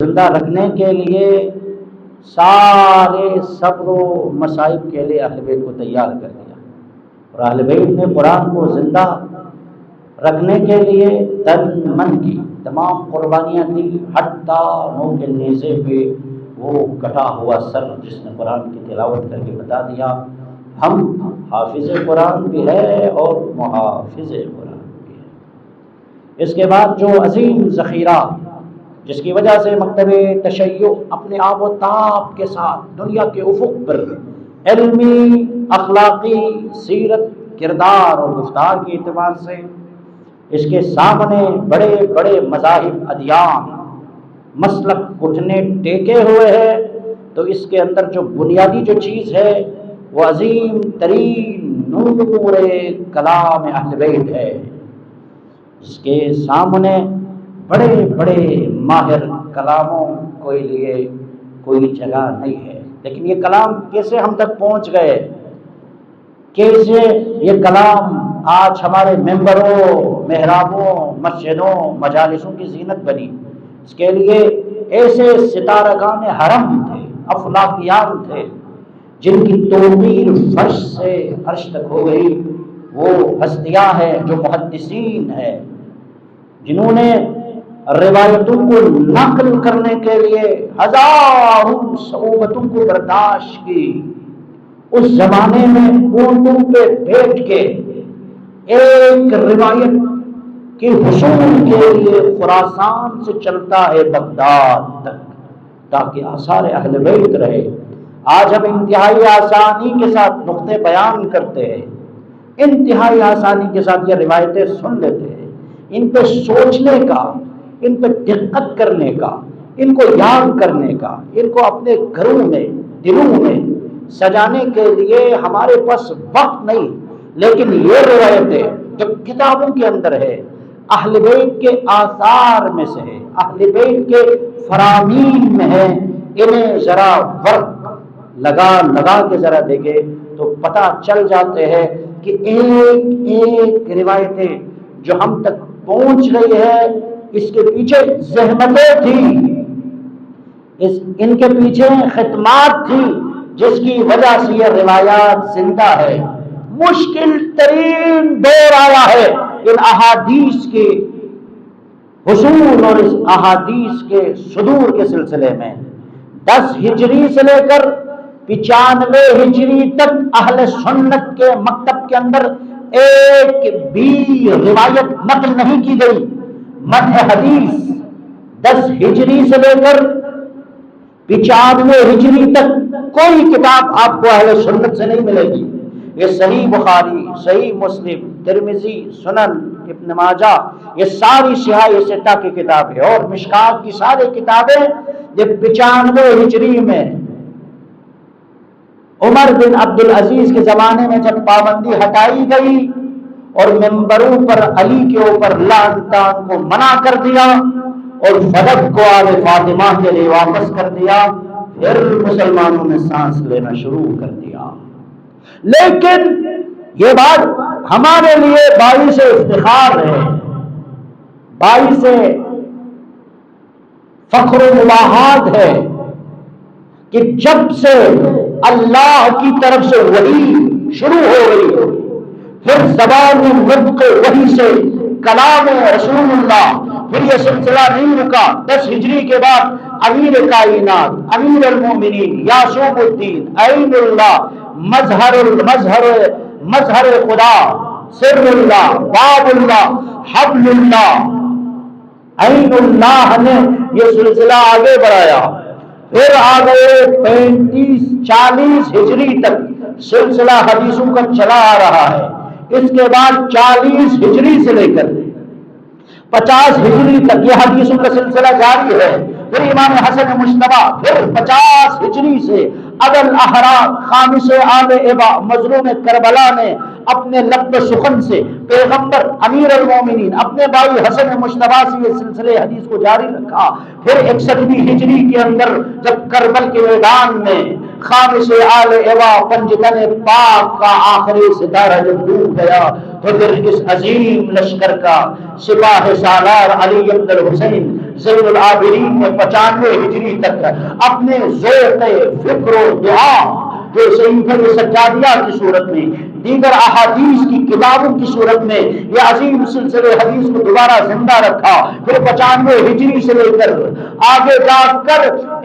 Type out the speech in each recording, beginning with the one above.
زندہ رکھنے کے لیے سارے صبر و مصائب کے لیے اہل بیت کو تیار کر دیا، اور اہل بیت نے قرآن کو زندہ رکھنے کے لیے تن من کی تمام قربانیاں دی، حتیٰ نو کے نیزے پہ وہ کٹا ہوا سر جس نے قرآن کی تلاوت کر کے بتا دیا ہم حافظ قرآن بھی ہے اور محافظ قرآن بھی ہے۔ اس کے بعد جو عظیم ذخیرہ جس کی وجہ سے مکتب تشیع اپنے آب و تاب کے ساتھ دنیا کے افق پر علمی، اخلاقی، سیرت، کردار اور گفتار کے اعتبار سے اس کے سامنے بڑے بڑے مذاہب، ادیان، مسلک گھٹنے ٹیکے ہوئے ہیں، تو اس کے اندر جو بنیادی جو چیز ہے وہ عظیم ترین نور کلام اہل بیت ہے۔ اس کے سامنے بڑے بڑے ماہر کلاموں کے لیے کوئی جگہ نہیں ہے۔ لیکن یہ کلام کیسے ہم تک پہنچ گئے، کیسے یہ کلام آج ہمارے ممبروں، محرابوں، مسجدوں، مجالسوں کی زینت بنی؟ اس کے لیے ایسے ستارگان حرم تھے، افلاکیان تھے، جن کی توقیر فرش سے عرش تک ہو گئی۔ وہ ہستیاں ہیں جو محدثین ہیں، جنہوں نے روایتوں کو نقل کرنے کے لیے ہزاروں صعوبتوں کو برداشت کی۔ اس زمانے میں اونٹوں پہ بیٹھ کے ایک روایت کے حصول کے لیے خراسان سے چلتا ہے بغداد تک، تاکہ آثار اہل بیت رہے۔ آج ہم انتہائی آسانی کے ساتھ نقطے بیان کرتے ہیں، انتہائی آسانی کے ساتھ یہ روایتیں سن لیتے ہیں، ان پہ سوچنے کا، ان پہ دقت کرنے کا، ان کو یاد کرنے کا، ان کو اپنے گھروں میں، دلوں میں سجانے کے لیے ہمارے پاس وقت نہیں۔ لیکن یہ روایتیں جو کتابوں کے اندر ہے، اہل بیت کے آثار میں سے ہے، اہل بیت کے فرامین میں ہے، انہیں ذرا ورق لگا کے ذرا دیکھے تو پتہ چل جاتے ہیں کہ ایک ایک روایتیں جو ہم تک پہنچ رہی ہے اس کے پیچھے زحمتیں تھیں، ان کے پیچھے خدمات تھی، جس کی وجہ سے یہ روایات زندہ ہے۔ مشکل ترین دور آیا ہے ان احادیث کے حصول اور اس احادیث کے صدور کے سلسلے میں۔ 10 ہجری سے لے کر 95 ہجری تک اہل سنت کے مکتب کے اندر ایک بھی روایت نقل نہیں کی گئی۔ متن حدیث 10 ہجری سے لے کر 95 ہجری تک کوئی کتاب آپ کو اہل سنت سے نہیں ملے گی۔ یہ صحیح بخاری، صحیح مسلم، ترمذی، سنن، ابن ماجہ، یہ ساری صحاح ستہ کی کتاب ہے، اور مشکات کی ساری کتابیں یہ 95 ہجری میں عمر بن عبدالعزیز کے زمانے میں جب پابندی ہٹائی گئی اور ممبروں پر علی کے اوپر لعن طعن کو منع کر دیا اور فدق کو آل فاطمہ کے لیے واپس کر دیا، پھر مسلمانوں نے سانس لینا شروع کر دیا۔ لیکن یہ بات ہمارے لیے باعث افتخار ہے، باعث فخر و مباحات ہے کہ جب سے اللہ کی طرف سے وحی شروع ہو گئی، پھر زبان نطق وحی سے کلام رسول اللہ، پھر یہ سلسلہ نہیں رکا۔ 10 ہجری کے بعد امیر کائنات، امیر المومنین، یعقوب الدین، عین اللہ، مظہر خدا، سر اللہ، باب اللہ، حبل اللہ، عین اللہ نے یہ سلسلہ آگے بڑھایا۔ پھر آ گئے 35-40 ہجری تک سلسلہ حدیثوں کا چلا آ رہا ہے۔ اس کے بعد 40 ہجری سے لے کر 50 ہجری تک یہ حدیثوں کا سلسلہ جاری ہے۔ پھر امام حسن مجتبی، پھر 50 ہجری سے ابو الاحرار خامس آل ابا مظلوم کربلا نے اپنے لب سخن سے پیغمبر امیر المومنین اپنے بھائی حسن مجتبی سے یہ سلسلے حدیث کو جاری رکھا۔ پھر 61 ہجری کے اندر جب کربل کے میدان میں خامس آل ابا پنجتن پاک کا آخری ستارہ جب ڈوب گیا تو پھر اس عظیم لشکر کا سپاہ سالار علی بن الحسین زین العابدین نے 95 ہجری تک اپنے ذوق فکر و دعا جو صحیفہ سجادیہ کی صورت میں، دیگر احادیث کی کتابوں کی صورت میں یہ عظیم سلسلے حدیث کو دوبارہ زندہ رکھا. پھر 95 ہجری سے لے کر آگے جا کر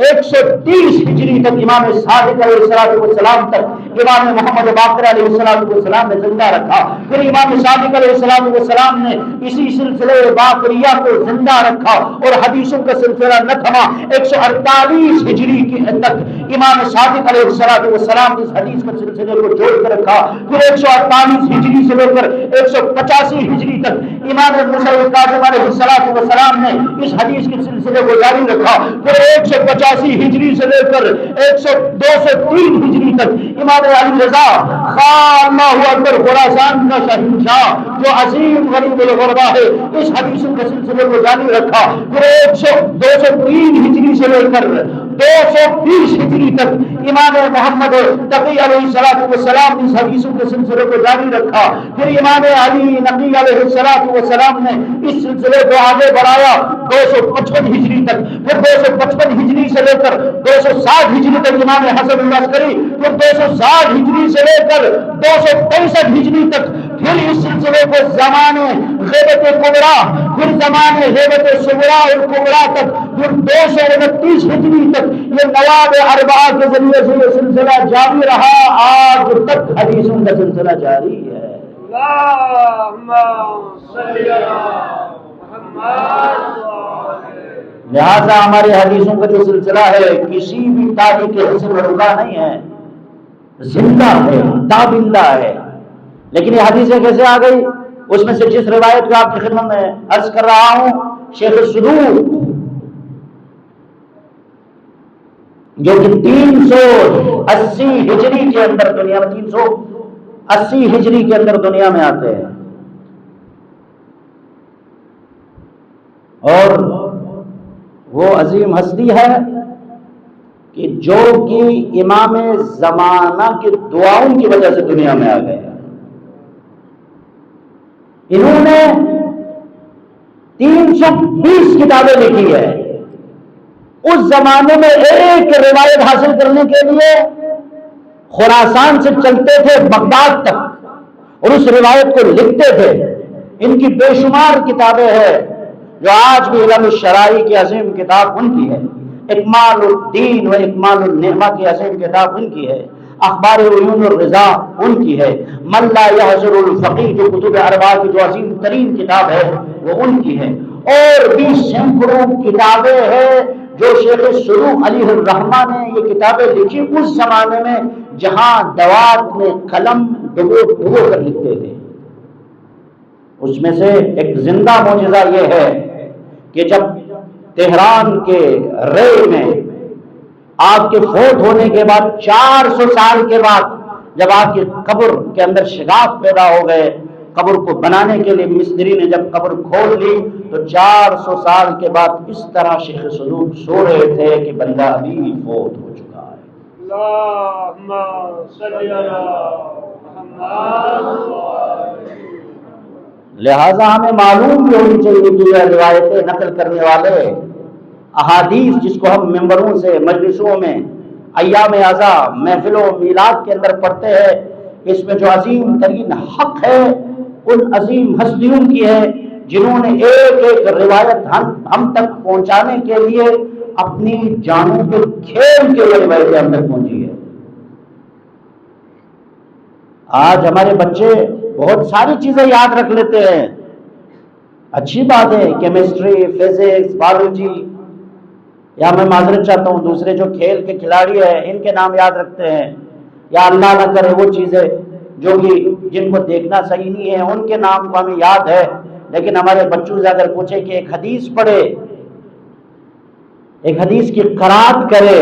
130 ہجری تک امام صادق علیہ السلام تک امام محمد باقر علیہ السلام نے زندہ رکھا. پھر امام صادق علیہ السلام نے اسی سلسلے باقریہ کو زندہ رکھا اور حدیثوں کا سلسلہ نہ تھما. 148 ہجری تک امام صادق علیہ السلام اس حدیث کے سلسلے کو جوڑ کر رکھا. پھر 148 ہجری سے لے کر 185 ہجری تک امام موسیٰ کاظم علیہ السلام نے اس حدیث کے سلسلے کو جاری رکھا. پھر 185 ہجری سے لے کر 203 ہجری تک امام علی رضا خان اللہ اکبر خراسان کا شہنشاہ جو عظیم غریب الغربا ہے اس حدیث کے سلسلے کو جاری رکھا. پھر 203 ہجری سے لے کر 220 ہجری تک امام محمد تقی علیہ السلام اس حدیثوں کے سلسلے کو جاری رکھا. پھر امام علی نقی علیہ السلام نے اس سلسلے کو آگے بڑھایا 255 ہجری تک. پھر 255 ہجری سے لے کر 260 ہجری تک امام حسن العسکری. پھر 260 ہجری سے لے کر 263 ہجری تک پھر اس سلسلے کو زمانے غیبت کبرا، پھر زمانے غیبت صغرا اور کبرا تک، پھر 229 ہجری تک یہ نواب اربعہ کے ذریعے سے یہ سلسلہ جاری رہا. آج تک حدیثوں کا سلسلہ جاری ہے. اللہم صلی علی محمد. لہذا ہماری حدیثوں کا جو سلسلہ ہے کسی بھی تاریخ کے حصے میں رکا نہیں ہے، زندہ ہے، تابندہ ہے. لیکن یہ حدیثیں کیسے آ گئی؟ اس میں سے جس روایت کو آپ کی خدمت میں عرض کر رہا ہوں، شیخ صدوق جو کہ 380 ہجری کے اندر دنیا میں 380 ہجری کے اندر دنیا میں آتے ہیں، اور وہ عظیم ہستی ہے کہ جو کہ امام زمانہ کی دعاؤں کی وجہ سے دنیا میں آ گئے. انہوں نے 320 کتابیں لکھی ہے. اس زمانے میں ایک روایت حاصل کرنے کے لیے خراسان سے چلتے تھے بغداد تک اور اس روایت کو لکھتے تھے. ان کی بے شمار کتابیں ہیں جو آج بھی علم الشرائع کی عظیم کتاب ان کی ہے. اکمال الدین و اکمال النعمہ کی عظیم کتاب ان کی ہے. اخبار عیون الرضا ان کی ہے. من لا یحضر الفقیہ جو کتب اربعہ کی جو عظیم ترین کتاب ہے وہ ان کی ہے. اور بھی سینکڑوں کتابیں ہیں جو شیخ صدوق علیہ الرحمہ نے یہ کتابیں لکھی اس زمانے میں جہاں دوات میں قلم ڈبو کر لکھتے تھے. اس میں سے ایک زندہ معجزہ یہ ہے کہ جب تہران کے رے میں آپ کے فوت ہونے کے بعد 400 سال کے بعد جب آپ کی قبر کے اندر شگاف پیدا ہو گئے، قبر کو بنانے کے لیے مستری نے جب قبر کھول لی تو 400 سال کے بعد اس طرح شیخ صدوق سو رہے تھے کہ بندہ ابھی فوت ہو چکا ہے. اللہم صلی علی محمد. لہذا ہمیں معلوم بھی ہونی چاہیے کہ یہ روایتیں نقل کرنے والے احادیث جس کو ہم ممبروں سے مجلسوں میں ایام عزا محفلوں میلاد کے اندر پڑھتے ہیں، اس میں جو عظیم ترین حق ہے ان عظیم ہستیوں کی ہے جنہوں نے ایک ایک روایت ہم تک پہنچانے کے لیے اپنی جانوں کے کھیل کے لیے روایتیں ہم تک پہنچی ہے. آج ہمارے بچے بہت ساری چیزیں یاد رکھ لیتے ہیں، اچھی بات ہے، کیمسٹری، فزکس، بایولوجی، یا میں معذرت چاہتا ہوں دوسرے جو کھیل کے کھلاڑی ہیں ان کے نام یاد رکھتے ہیں، یا اللہ نہ کرے وہ چیزیں جو کہ جن کو دیکھنا صحیح نہیں ہے ان کے نام کو ہمیں یاد ہے. لیکن ہمارے بچوں سے اگر پوچھے کہ ایک حدیث پڑھے، ایک حدیث کی قرات کرے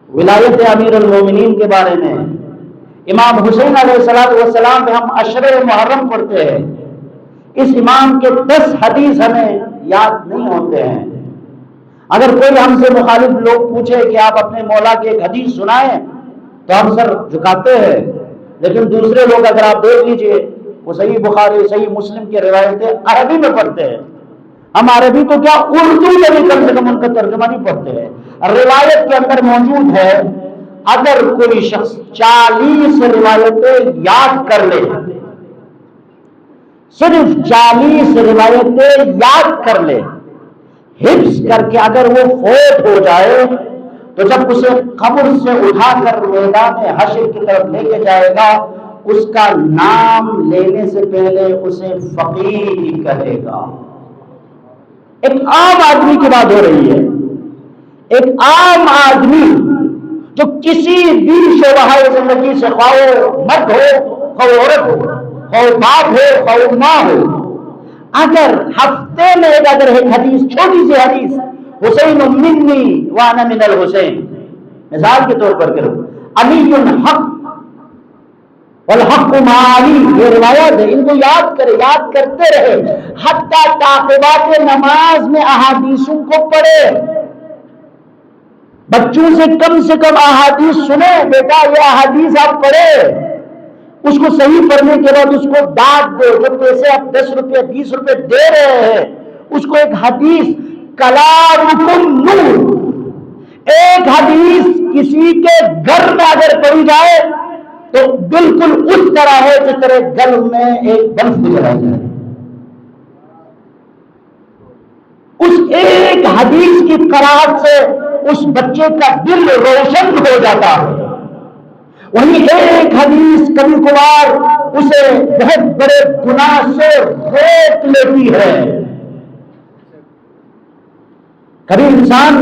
ولایت امیر المومنین کے بارے میں، امام حسین علیہ السلام میں ہم عشر محرم پڑھتے ہیں، اس امام کے 10 حدیث ہمیں یاد نہیں ہوتے ہیں. اگر کوئی ہم سے مخالف لوگ پوچھے کہ آپ اپنے مولا کی ایک حدیث سنائیں تو ہم سر جھکاتے ہیں. لیکن دوسرے لوگ اگر آپ دیکھ لیجئے وہ صحیح بخاری صحیح مسلم کی روایتیں عربی میں پڑھتے ہیں. ہم عربی تو کیا اردو میں بھی کم سے کم ان کا ترجمہ نہیں پڑھتے ہیں. روایت کے اندر موجود ہے اگر کوئی شخص 40 روایتیں یاد کر لے، صرف 40 روایتیں یاد کر لے، حفظ کر کے اگر وہ فوت ہو جائے تو جب اسے قبر سے اٹھا کر میدان حشر کی طرف لے کے جائے گا، اس کا نام لینے سے پہلے اسے فقیر ہی کہے گا. ایک عام آدمی کی بات ہو رہی ہے. ایک عام آدمی جو کسی بھی شعبہ زندگی سے خواہ مرد ہو خواہ عورت ہو خواہ باپ ہو خواہ ماں ہو، اگر ہفتے میں اگر ایک حدیث چھوٹی سی حدیث حسین منی وانا من الحسین مثال کے طور پر کرو، علی حق والحق مع علی، یہ روایت ہے، ان کو یاد کرے، یاد کرتے رہے حتیٰ تعقیبات نماز میں احادیثوں کو پڑھے. بچوں سے کم احادیث سنے، بیٹا یہ احادیث آپ پڑھے، اس کو صحیح پڑھنے کے بعد اس کو داد دو. جو پیسے آپ 10 روپے 20 روپے دے رہے ہیں اس کو ایک حدیث کلامکم نور، ایک حدیث کسی کے گھر میں اگر پڑھی جائے تو بالکل اس طرح ہے جس طرح گھر میں ایک بلب جلایا جائے. اس ایک حدیث کی قرائت سے اس بچے کا دل روشن ہو جاتا ہے. وہی ایک حدیث کبھی کبھار اسے بہت بڑے گناہ سے روک لیتی ہے. کبھی انسان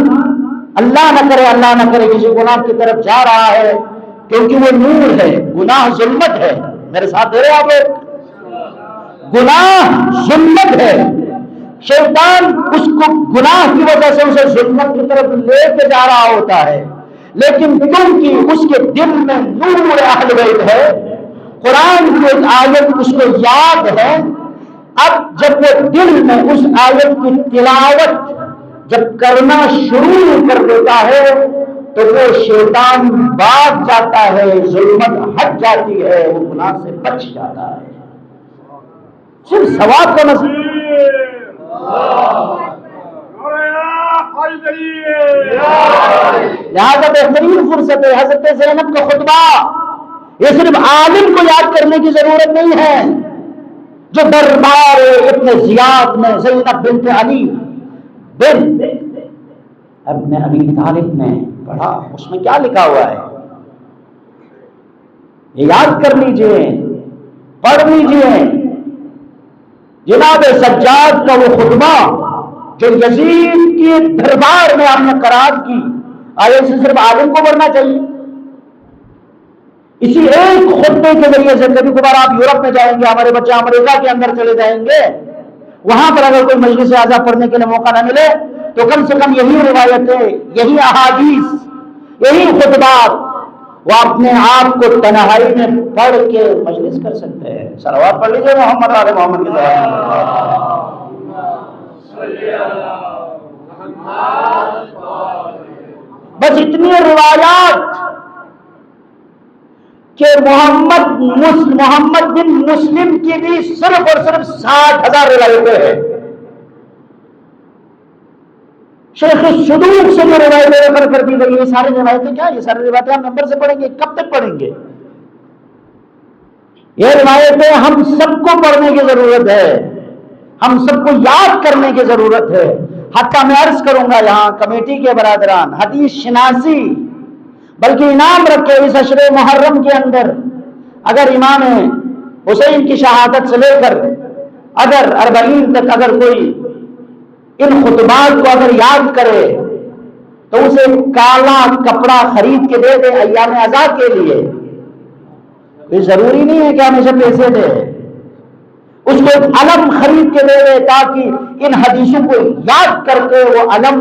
اللہ نہ کرے کسی گناہ کی طرف جا رہا ہے کیونکہ وہ نور ہے، گناہ ظلمت ہے. میرے ساتھ دے رہے آپ لوگ؟ گناہ ظلمت ہے. شیطان اس کو گناہ کی وجہ سے اسے ظلمت کی طرف لے کے جا رہا ہوتا ہے، لیکن کیونکہ اس کے دل میں نور اہل بیت ہے، قرآن کی ایک آیت اس کو یاد ہے، اب جب وہ دل میں اس آیت کی تلاوت جب کرنا شروع کر دیتا ہے تو وہ شیطان بھاگ جاتا ہے، ظلمت ہٹ جاتی ہے، وہ گناہ سے بچ جاتا ہے. صرف ثواب کا مسئلہ. لہذا بہترین فرصت ہے حضرت زینب کا خطبہ. یہ صرف عالم کو یاد کرنے کی ضرورت نہیں ہے. جو دربار ابن زیاد میں زینب بنت علی بنت ابن ابی طالب نے پڑھا، اس میں کیا لکھا ہوا ہے یہ یاد کر لیجئے، پڑھ لیجئے. جناب سجاد کا وہ خطبہ جو یزید کے دربار میں آپ نے قرات کی، آیا اسے صرف عالم کو پڑھنا چاہیے؟ اسی ایک خطبے کے ذریعے سے کبھی کبھار آپ یورپ میں جائیں گے، ہمارے بچے امریکہ کے اندر چلے جائیں گے، وہاں پر اگر کوئی مجلس اعلیٰ پڑھنے کے لیے موقع نہ ملے تو کم سے کم یہی روایتیں، یہی احادیث، یہی خطبات وہ اپنے آپ کو تنہائی میں پڑھ کے مجلس کر سکتے ہیں. صلوات پڑھ لیجیے محمد علی محمد کے بس اتنی روایات کہ محمد بن مسلم کی بھی صرف اور صرف 60,000 روایتیں ہیں. شیخ صدوق سے جو روایتیں ریفر کر دی گئی، یہ ساری روایتیں کیا؟ یہ ساری روایتیں ہم نمبر سے پڑھیں گے، کب تک پڑھیں گے؟ یہ روایتیں ہم سب کو پڑھنے کی ضرورت ہے، ہم سب کو یاد کرنے کی ضرورت ہے. حتیٰ میں عرض کروں گا یہاں کمیٹی کے برادران، حدیث شناسی بلکہ انعام رکھے اس عشر محرم کے اندر اگر امام حسین کی شہادت سے لے کر اگر 40 تک اگر کوئی ان خطبات کو اگر یاد کرے تو اسے کالا کپڑا خرید کے دے دے ایام عزا کے لیے. یہ ضروری نہیں ہے کہ ہمیشہ پیسے دے، اس کو ایک علم خرید کے دے دے تاکہ ان حدیثوں کو یاد کر کے وہ علم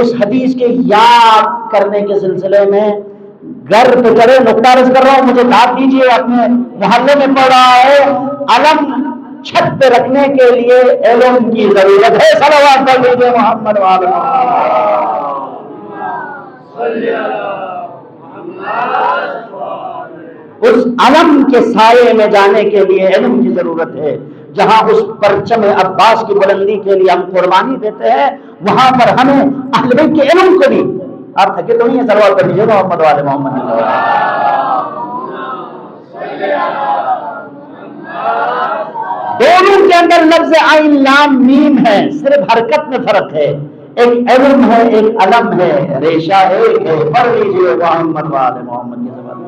اس حدیث کے یاد کرنے کے سلسلے میں گھر پہ چڑھے. نقطہ عرض کر رہا ہوں، مجھے داد دیجیے، اپنے محلے میں پڑھ رہا ہے، علم چھت پہ رکھنے کے لیے علم کی ضرورت ہے. صلوات پڑھ لیجیے محمد والا. اس علم کے سائے میں جانے کے لیے علم کی ضرورت ہے. جہاں اس پرچم عباس کی بلندی کے لیے ہم قربانی دیتے ہیں، وہاں پر ہمیں اہل بیت کے علم کو بھی. آپ تھکے تو نہیں ہیں؟ صلوات پڑھ لیجیے محمد والے محمد کی صلوات. دونوں کے اندر لفظ عین لام میم ہے، صرف حرکت میں فرق ہے. ایک علم ہے، ایک علم ہے، ریشہ ایک ہے. پڑھ لیجیے محمد والے محمد کی زبان.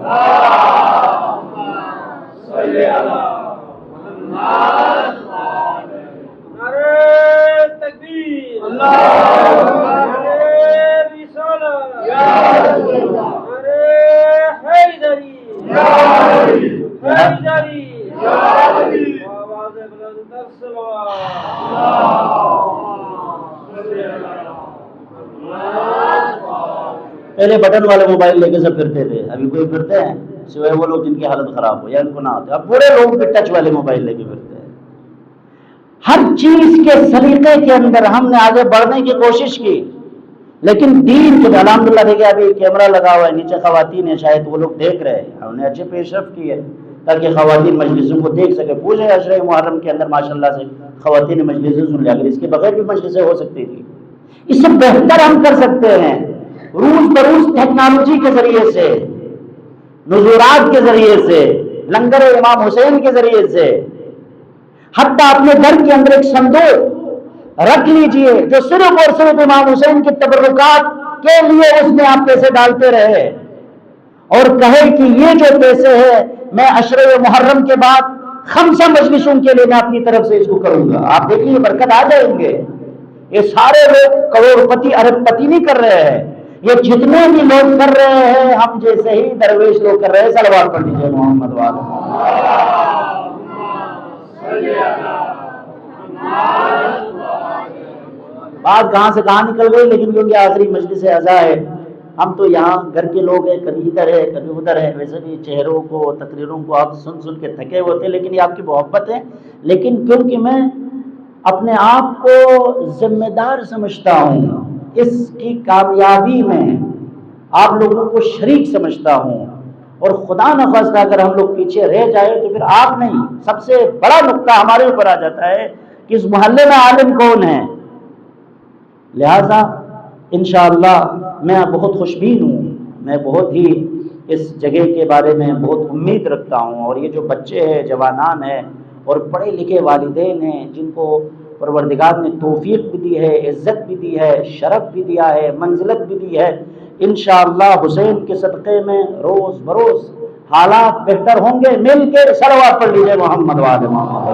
نعرہ تکبیر، نعرہ رسالت، نعرہ حیدری، حیدری، آواز بلند پہلے بٹن والے موبائل لے کے سب پھرتے تھے، ابھی کوئی پھرتے ہیں سوائے وہ لوگ جن کی حالت خراب ہو یا ان کو نہ ہوتے. اب پورے لوگ بھی ٹچ والے موبائل لے کے پھرتے ہیں. ہر چیز کے سلیقے کے اندر ہم نے آگے بڑھنے کی کوشش کی، لیکن دین کے الحمدللہ دیکھیں ابھی کیمرہ لگا ہوا ہے، نیچے خواتین ہیں، شاید وہ لوگ دیکھ رہے ہیں. ہم نے اچھے پیش رفت کی ہے تاکہ خواتین مجلسوں کو دیکھ سکے. پوچھے عشرہ محرم کے اندر ماشاءاللہ سے خواتین مجلسیں سن لیا، اگر اس کے بغیر بھی مجلسیں ہو سکتی تھی. اس سے بہتر ہم کر سکتے ہیں روز بروز ٹیکنالوجی کے ذریعے سے، نزورات کے ذریعے سے، لنگر امام حسین کے ذریعے سے. حتیٰ اپنے گھر کے اندر ایک صندوق رکھ لیجئے جو صرف اور صرف امام حسین کے تبرکات کے لیے اس میں آپ پیسے ڈالتے رہے اور کہے کہ یہ جو پیسے ہے میں عشرہ محرم کے بعد 5 مجلسوں کے لیے میں اپنی طرف سے اس کو کروں گا. آپ دیکھیے برکت آ جائیں گے. یہ سارے لوگ کروڑ پتی ارب پتی نہیں کر رہے ہیں، یہ جتنے بھی لوگ کر رہے ہیں ہم جیسے ہی درویش لوگ کر رہے ہیں. صلوات پڑھ لیجیے محمد والے. بات کہاں سے کہاں نکل گئی، لیکن کیونکہ آخری مجلس عزا ہے، ہم تو یہاں گھر کے لوگ ہیں، کبھی ادھر ہے کبھی ادھر ہے. ویسے بھی چہروں کو تقریروں کو آپ سن سن کے تھکے ہوتے ہیں، لیکن یہ آپ کی محبت ہے. لیکن کیونکہ میں اپنے آپ کو ذمہ دار سمجھتا ہوں اس کی کامیابی میں، آپ لوگوں کو شریک سمجھتا ہوں، اور خدا نخواستہ اگر ہم لوگ پیچھے رہ جائے تو پھر آپ نہیں، سب سے بڑا نقطہ ہمارے اوپر آ جاتا ہے کہ اس محلے میں عالم کون ہے. لہذا انشاءاللہ میں بہت خوشبین ہوں، میں بہت ہی اس جگہ کے بارے میں بہت امید رکھتا ہوں. اور یہ جو بچے ہیں، جوانان ہیں اور پڑھے لکھے والدین ہیں جن کو پروردگار نے توفیق بھی دی ہے، عزت بھی دی ہے، شرف بھی دیا ہے، منزلت بھی دی ہے، انشاءاللہ حسین کے صدقے میں روز بروز حالات بہتر ہوں گے. مل کے صلوات پڑھ لیجیے محمد وعلى محمد.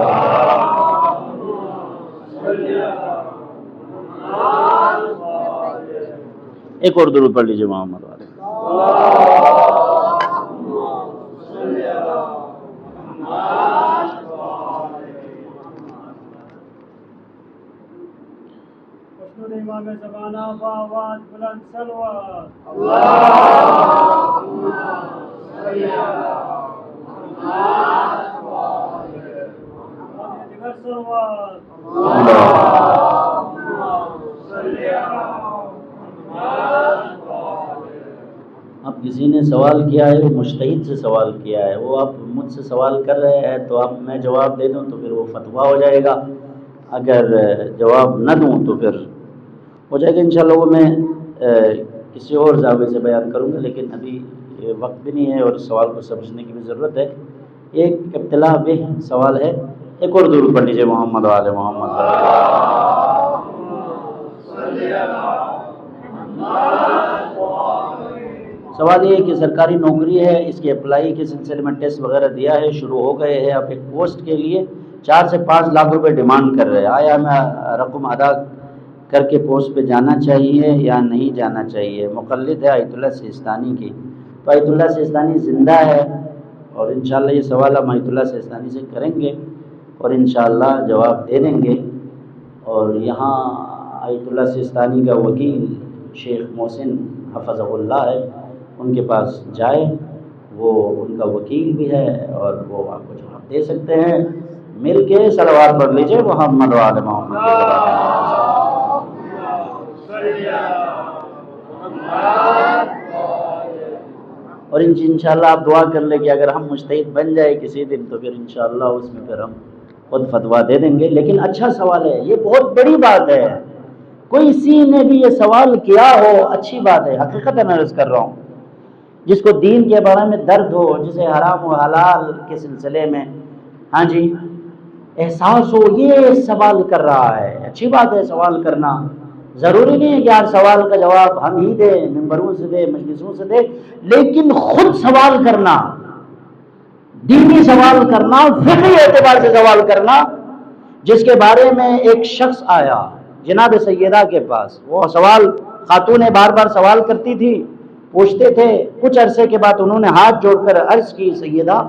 ایک اور درود پڑھ لیجیے محمد والے. امام زمانہ بآواز بلند صلوات. دیگر صلوات. اب کسی نے سوال کیا ہے، وہ مجتہد سے سوال کیا ہے، وہ آپ مجھ سے سوال کر رہے ہیں تو اب میں جواب دے دوں تو پھر وہ فتویٰ ہو جائے گا، اگر جواب نہ دوں تو پھر ہو جائے گا. انشاءاللہ وہ میں کسی اور زاویے سے بیان کروں گا، لیکن ابھی وقت بھی نہیں ہے اور سوال کو سمجھنے کی بھی ضرورت ہے. ایک ابتلا بہ سوال ہے. ایک اور درود پڑھ لیجیے محمد والے محمد. سوال یہ ہے کہ سرکاری نوکری ہے، اس کی اپلائی کے سلسلے میں ٹیسٹ وغیرہ دیا ہے، شروع ہو گئے ہیں. اب ایک پوسٹ کے لیے 4 سے 5 لاکھ روپے ڈیمانڈ کر رہے ہیں. آیا میں رقم ادا کر کے پوسٹ پہ جانا چاہیے یا نہیں جانا چاہیے؟ مقلد ہے آیت اللہ سیستانی کی. تو آیت اللہ سیستانی زندہ ہے اور انشاءاللہ یہ سوال ہم آیت اللہ سیستانی سے کریں گے اور انشاءاللہ جواب دے دیں گے. اور یہاں آیت اللہ سیستانی کا وکیل شیخ محسن حفظہ اللہ ہے، ان کے پاس جائے، وہ ان کا وکیل بھی ہے اور وہ آپ کو جواب دے سکتے ہیں. مل کے صلوات پڑھ لیجیے محمد وعلى محمد. اور انشاءاللہ آپ دعا کر لیں کہ اگر ہم مجتہد بن جائے کسی دن تو پھر انشاءاللہ اس میں پھر ہم خود فتویٰ دے دیں گے. لیکن اچھا سوال ہے، یہ بہت بڑی بات ہے. کوئی کسی نے بھی یہ سوال کیا ہو، اچھی بات ہے، حقیقت میں عرض کر رہا ہوں. جس کو دین کے بارے میں درد ہو، جسے حرام و حلال کے سلسلے میں ہاں جی احساس ہو، یہ سوال کر رہا ہے. اچھی بات ہے سوال کرنا. ضروری نہیں ہے کہ ہر سوال کا جواب ہم ہی دیں، ممبروں سے دیں، مجلسوں سے دیں، لیکن خود سوال کرنا، دینی سوال کرنا، فقہی اعتبار سے سوال کرنا. جس کے بارے میں ایک شخص آیا جناب سیدہ کے پاس، وہ سوال خاتونیں بار بار سوال کرتی تھی، پوچھتے تھے. کچھ عرصے کے بعد انہوں نے ہاتھ جوڑ کر عرض کی، سیدہ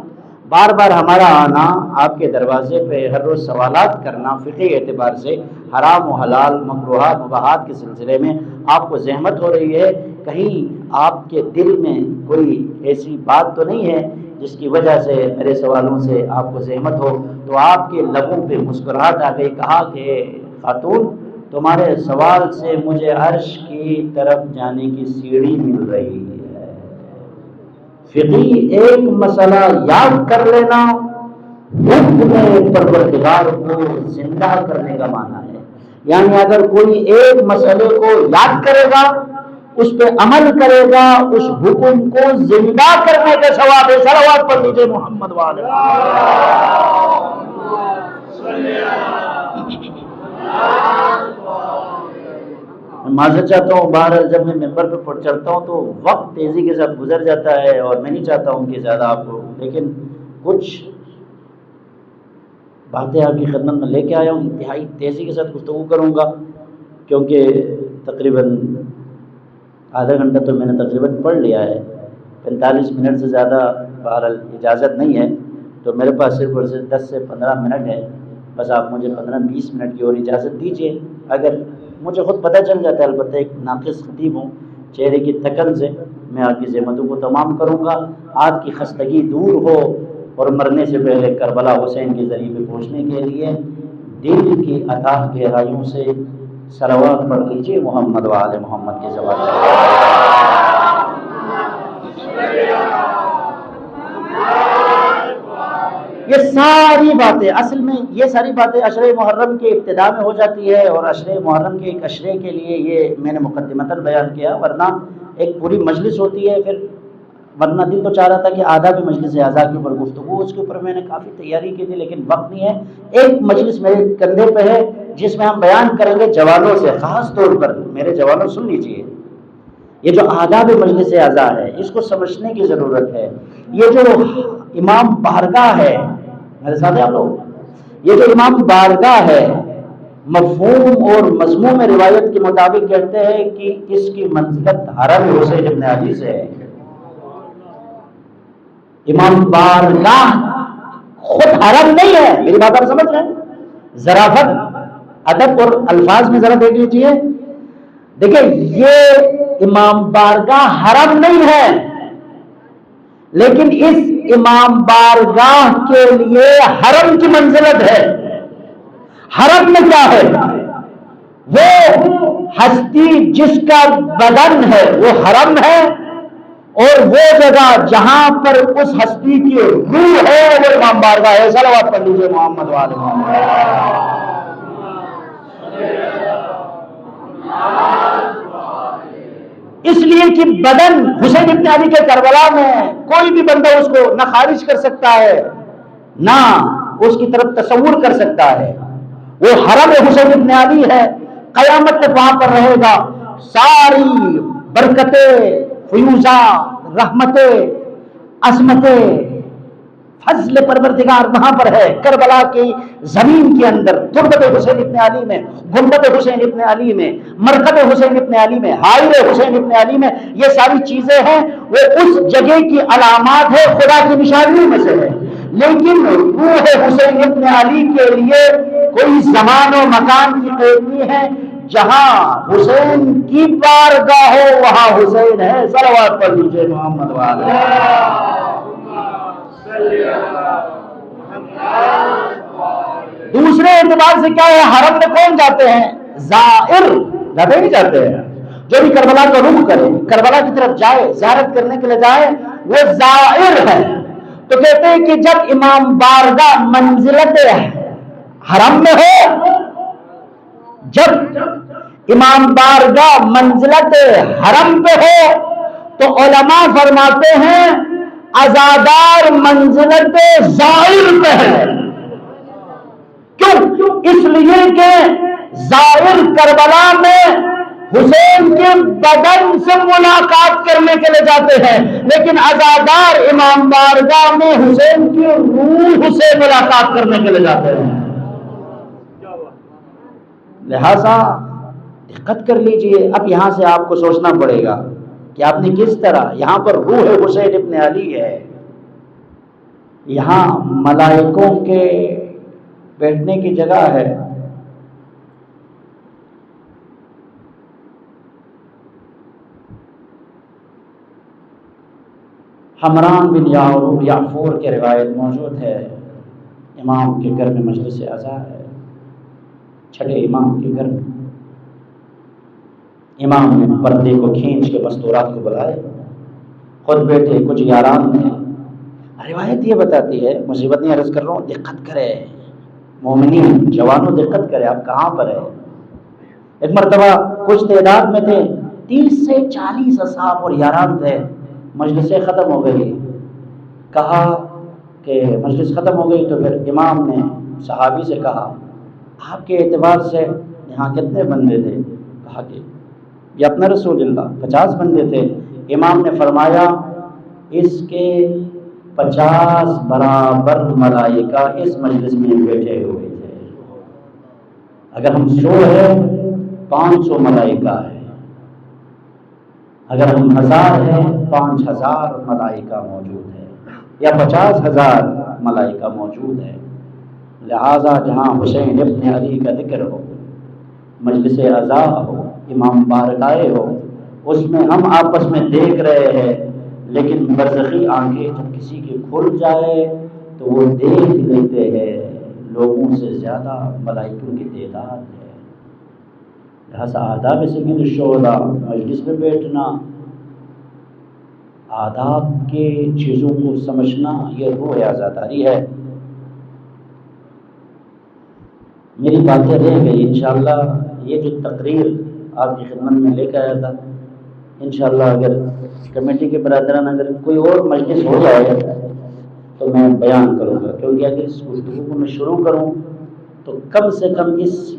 بار بار ہمارا آنا، آپ کے دروازے پہ ہر روز سوالات کرنا فقہی اعتبار سے حرام و حلال، مکروہات مباحات کے سلسلے میں آپ کو زحمت ہو رہی ہے. کہیں آپ کے دل میں کوئی ایسی بات تو نہیں ہے جس کی وجہ سے میرے سوالوں سے آپ کو زحمت ہو؟ تو آپ کے لبوں پہ مسکراہٹ آ گئی. کہا کہ خاتون، تمہارے سوال سے مجھے عرش کی طرف جانے کی سیڑھی مل رہی ہے. فقہی ایک مسئلہ یاد کر لینا حکم پروردگار کو زندہ کرنے کا معنی ہے. یعنی اگر کوئی ایک مسئلے کو یاد کرے گا، اس پہ عمل کرے گا، اس حکم کو زندہ کرنے کا ثواب ہے. صلوات پڑھ لیجیے محمد والے. میں معذرت چاہتا ہوں، بہرحال جب میں ممبر پہ چڑھتا ہوں تو وقت تیزی کے ساتھ گزر جاتا ہے اور میں نہیں چاہتا ہوں کہ زیادہ آپ کو، لیکن کچھ باتیں آپ کی خدمت میں لے کے آیا ہوں. انتہائی تیزی کے ساتھ گفتگو کروں گا کیونکہ تقریباً آدھا گھنٹہ تو میں نے تقریباً پڑھ لیا ہے. 45 منٹ سے زیادہ بہرحال اجازت نہیں ہے، تو میرے پاس صرف اور صرف 10 سے 15 منٹ ہے. بس آپ مجھے 15-20 منٹ کی اور اجازت دیجیے. اگر مجھے خود پتہ چل جاتا ہے، البتہ ایک ناقص خطیب ہوں، چہرے کی تکن سے میں آپ کی زحمتوں کو تمام کروں گا. آپ کی خستگی دور ہو اور مرنے سے پہلے کربلا حسین کے ذریعے پہ پہنچنے کے لیے دل کی اتھاہ گہرائیوں سے صلوات پڑھ لیجیے محمد و آل محمد کے زبان. یہ ساری باتیں اصل میں یہ ساری باتیں عشرہ محرم کے ابتدا میں ہو جاتی ہے، اور عشرہ محرم کے ایک عشرے کے لیے یہ میں نے مقدمتاً بیان کیا، ورنہ ایک پوری مجلس ہوتی ہے. پھر ورنہ دل تو چاہ رہا تھا کہ آداب مجلس اعزا کے اوپر گفتگو، اس کے اوپر میں نے کافی تیاری کی تھی، لیکن وقت نہیں ہے. ایک مجلس میرے کندھے پہ ہے جس میں ہم بیان کریں گے جوانوں سے، خاص طور پر میرے جوانوں سن لیجئے. یہ جو آداب مجلس اعزا ہے اس کو سمجھنے کی ضرورت ہے. یہ جو امام بارگاہ ہے میرے ساتھ آپ لوگ، یہ جو امام بارگاہ ہے مفہوم اور مضمون روایت کے مطابق کہتے ہیں کہ اس کی منزلت حرم حسین ابن علی سے ہے. امام بارگاہ خود حرم نہیں ہے. میری بات آپ سمجھ رہے ہیں؟ ظرافت ادب اور الفاظ میں ذرا دیکھ لیجیے. دیکھیں یہ امام بارگاہ حرم نہیں ہے، لیکن اس امام بارگاہ کے لیے حرم کی منزلت ہے. حرم میں کیا ہے؟ وہ ہستی جس کا بدن ہے وہ حرم ہے، اور وہ جگہ جہاں پر اس ہستی کی روح ہے وہ امام بارگاہ ہے. صلوات پڑھ لیجیے محمد و آل محمد. اس لیے کہ بدن حسین ابن علی کے کربلا میں کوئی بھی بندہ اس کو نہ خارج کر سکتا ہے نہ اس کی طرف تصور کر سکتا ہے. وہ حرم حسین ابن علی ہے، قیامت تک وہاں پر رہے گا. ساری برکتیں، فیوزات، رحمتیں، عظمتیں، فضل پروردگار وہاں پر ہے. کربلا کی زمین کے اندر تربت حسین ابن علی میں، گنبد حسین ابن علی میں، مرکب حسین ابن علی میں، حائل حسین ابن علی میں، یہ ساری چیزیں ہیں. وہ اس جگہ کی علامات ہے، خدا کی نشانیوں میں سے ہے. لیکن روح حسین ابن علی کے لیے کوئی زمان و مکان کی قید نہیں ہے. جہاں حسین کی بارگاہ ہو وہاں حسین ہے. صلوات پڑھ لیجیے محمد والے. دوسرے اعتبار سے کیا ہے؟ حرم میں کون جاتے ہیں؟ زائر جاتے نہیں جاتے ہیں. جو بھی کربلا کا رخ کرے، کربلا کی طرف جائے، زیارت کرنے کے لیے جائے، وہ زائر ہے. تو کہتے ہیں کہ جب امام بارگاہ منزلت حرم میں ہو، جب امام بارگاہ منزلت حرم پہ ہو، تو علماء فرماتے ہیں عزادار منزلت زائر پہ ہے. کیوں؟ اس لیے کہ زائر کربلا میں حسین کے بدن سے ملاقات کرنے کے لیے جاتے ہیں، لیکن عزادار امام بارگاہ میں حسین کی روح سے ملاقات کرنے کے لیے جاتے ہیں. لہذا دقت کر لیجئے. اب یہاں سے آپ کو سوچنا پڑے گا کہ آپ نے کس طرح، یہاں پر روح حسین ابن علی ہے، یہاں ملائکوں کے بیٹھنے کی جگہ ہے. حمران بن یعفور کی روایت موجود ہے، امام کے گھر میں مجلس عزا ہے، چھٹے امام کے گھر میں. امام نے پردے کو کھینچ کے مستورات کو بلائے، خود بیٹھے، کچھ یاران نے. روایت یہ بتاتی ہے، مصیبت نہیں عرض کر رہا ہوں، دقت کرے مومنین، جوانوں دقت کرے، آپ کہاں پر ہے. ایک مرتبہ کچھ تعداد میں تھے، 30 سے 40 اصحاب اور یاران تھے. مجلس ختم ہو گئی، کہا کہ مجلس ختم ہو گئی تو پھر امام نے صحابی سے کہا آپ کے اعتبار سے یہاں کتنے بندے تھے؟ کہا کہ یہ اپنا رسول اللہ 50 بندے تھے. امام نے فرمایا اس کے 50 برابر ملائکہ اس مجلس میں بیٹھے ہوئے تھے. اگر ہم 100 ہیں 500 ملائکہ ہے، اگر ہم 1000 ہیں 5000 ملائکہ موجود ہے، یا 50,000 ملائکہ موجود ہے. لہذا جہاں حسین ابن علی کا ذکر ہو، مجلس عزا ہو، امام بارگاہ ہو، اس میں ہم آپس میں دیکھ رہے ہیں، لیکن برزخی آنکھیں جب کسی کی کھل جائے تو وہ دیکھ لیتے ہیں لوگوں سے زیادہ ملائکوں کی تعداد ہے. لہذا آداب سید الشہداء، مجلس میں بیٹھنا، آداب کے چیزوں کو سمجھنا، یہ روح عزاداری ہے. میری باتیں رہ گئی، انشاءاللہ یہ جو تقریر آپ کی خدمت میں لے کے آیا تھا، انشاءاللہ اگر کمیٹی کے برادران اگر کوئی اور مجلس ہو جائے تو میں بیان کروں گا، کیونکہ اگر اس گفتگو کو میں شروع کروں تو کم سے کم اس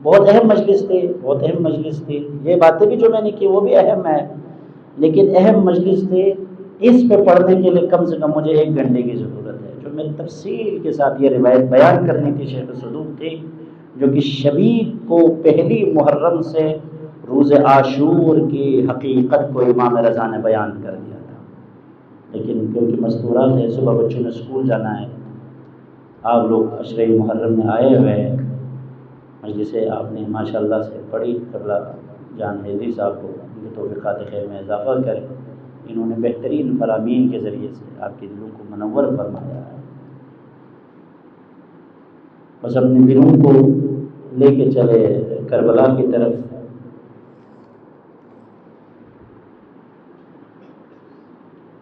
بہت اہم مجلس تھی، بہت اہم مجلس تھی. یہ باتیں بھی جو میں نے کی وہ بھی اہم ہے، لیکن اہم مجلس تھی. اس پہ پڑھنے کے لیے کم سے کم مجھے 1 گھنٹے کی ضرورت ہے، جو میں تفصیل کے ساتھ یہ روایت بیان کرنی تھی. شیخ صدوق تھی جو کہ شبیب کو پہلی محرم سے روز عاشور کی حقیقت کو امام رضا نے بیان کر دیا تھا، لیکن کیونکہ مستورات ہے، صبح بچوں نے اسکول جانا ہے، آپ لوگ عشرہ محرم میں آئے ہوئے ہیں. مجلس آپ نے ماشاءاللہ سے پڑھی، قبلہ جان حیدری صاحب کو ان کے توفیقات خیر میں اضافہ کرے. انہوں نے بہترین فرامین کے ذریعے سے آپ کے دلوں کو منور فرمایا ہے. بس اپنے دلوں کو لے کے چلے کربلا کی طرف.